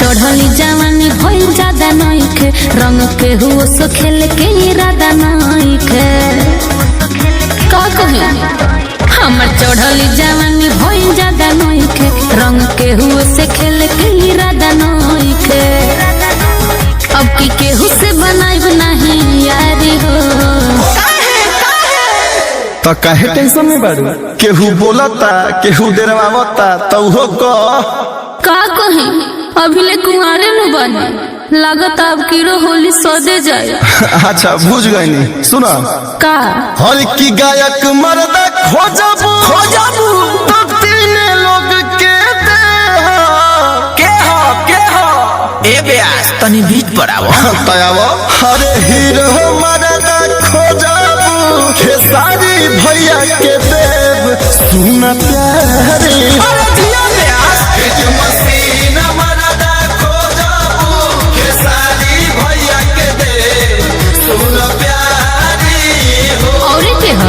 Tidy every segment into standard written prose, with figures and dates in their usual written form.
चढ़ली जवानी भइल ज्यादा नइखे, रंग के हुओ सो खेल के इरादा नइखे। का कहे हमर चढ़ली जवानी भइल ज्यादा नइखे, रंग के हुओ से खेल के इरादा नइखे। अब की केहू से बनाइब नहीं यारी हो। तो काहे टेंशन में बाड़ू? केहू बोलता केहू देरवावता तो हो का कहे अभी ले कुंवारे न बने, लागत अब कीरो होली सौदे जाए। अच्छा बुझ गई, सुना का हर की गायक मर्दा खोजबू तो तीन लोग के ए ब्यास तनी बीच पर आवो तयावो। अरे हीरो मर्दा खोजबू खेसारी भैया के देव सुना प्यारे। अरे दिया ब्यास मसीन मर्दा खोजबू खेसारी भैया के देव सुना प्यारी हो। और के ह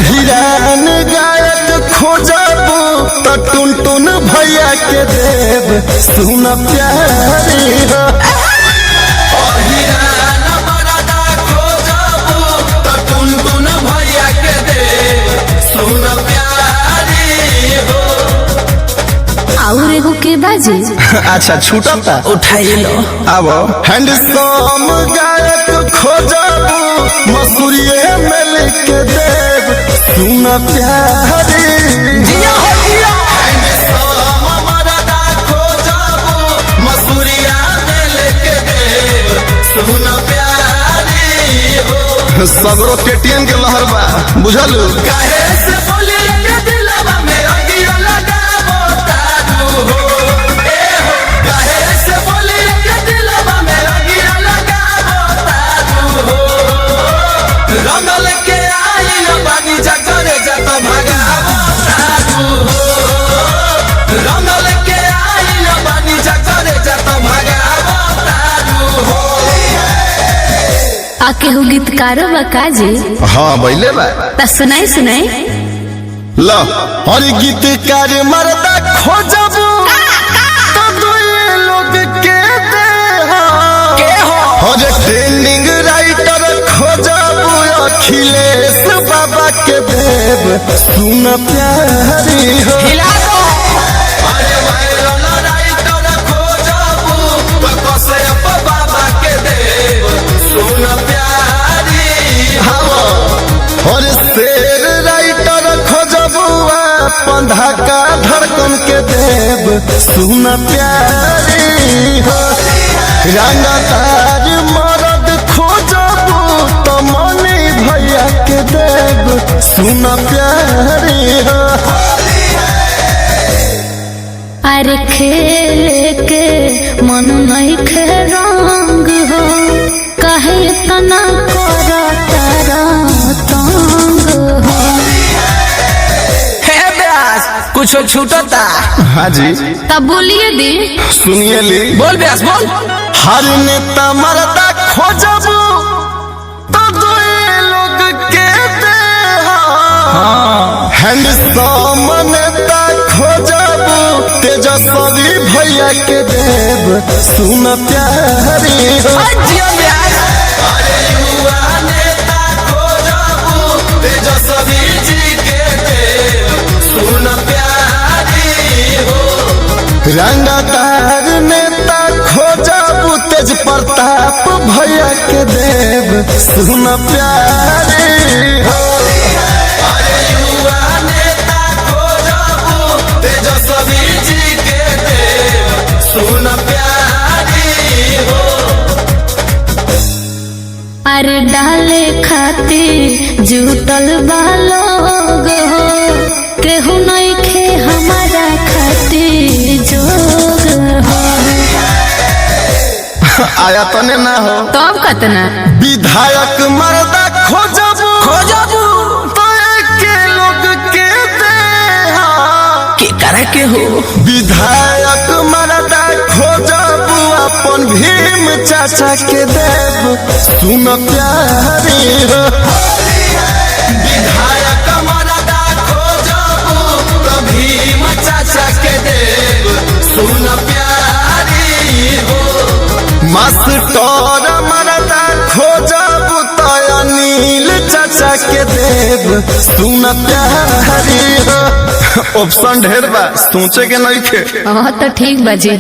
हिरान गायक खोजबू तो टुनटुन भैया के देव सुन प्यारी हो। हिरान मर्दा खोजबू तो टुनटुन भैया के देव सुन प्यारी हो। और एगो के बाजी अच्छा छूटता उठाई लो अब हैंडसम गायक खोजबू मसूरिये मिल के देव सुन प्यारी। दिया हो दिया हैंडसम मर्दा खोजबू मसूरिया मिल के देव सुन प्यारी हो। सगरो केटीएम के लहर बा बुझलू। काहे से बोली के दिलवा में अगिया लगावो तारू हो। ए हो काहे से बोली के दिलवा में अगिया लगावो तारू हो। रंगल के आई बानी जगरे जत भगावो तारू हो। रंगल के आई बानी जगरे जत भगावो तारू हो। आ केहू गीतकारो बा काजी? हाँ बैले बा त सुनाई सुनाई ला। और गीतकार मर्दा खोजबू तो दुए लोग के दे हो। और ट्रेंडिंग राइटर खोजबू अखिलेश बाबा के देव सुन प्यारी हो। हिला दो अरे वायरल राइटर खोजबू तो कश्यप बाबा के देव सुन प्यारी हो। और शेर राइटर खोजबू पंधा का धड़कन के देव सुन प्यारी हो। रंगदार मर्द खोजबू तो मनी भैया के देव सुन प्यारी हो। अरे खेल के मन नहीं खे रंग हो, कहे तना करता तंग हो। हे ब्यास कुछ छूटता हाँ जी तब बोलिए दी सुनिए ली। बोल ब्यास बोल हर नेता मर्दा खोजबू तो दुए लोग के दे हो। हैंडसम नेता खोजबू तेजस्वी भैया के देव सुन प्यारी हो। दिया ब्यास अरे युवा नेता खोजबू तेजस्वी जी के देव सुन प्यारी हो। रंगदार नेता खोजबू तेज प्रताप भैया के देव सुन प्यारी हो। अरे युवा नेता खोजबू तेजस्वी जी के देव सुन प्यारी हो। अरे डाले खातिर जुटल बा लोग हो, केहू नहीं खे हमारा खातिर जोग हो। आया तने ना हो तब कतना विधायक मर्दा खोजबू तो के लोग के दे हो। के करा के हो विधायक मर्दा खोजबू अपन भीम चाचा के देव सुन प्यारी हो। विधायक मर्दा खोजबू तो भीम चाचा के देव सुन प्यारी हो। मास्टर मरदा खोजब तो अनिल चाचा के देव सुन प्यारी हो। ऑप्शन ढेर बा, सोचे के नहीं खे। हाँ तो ठीक बाजी।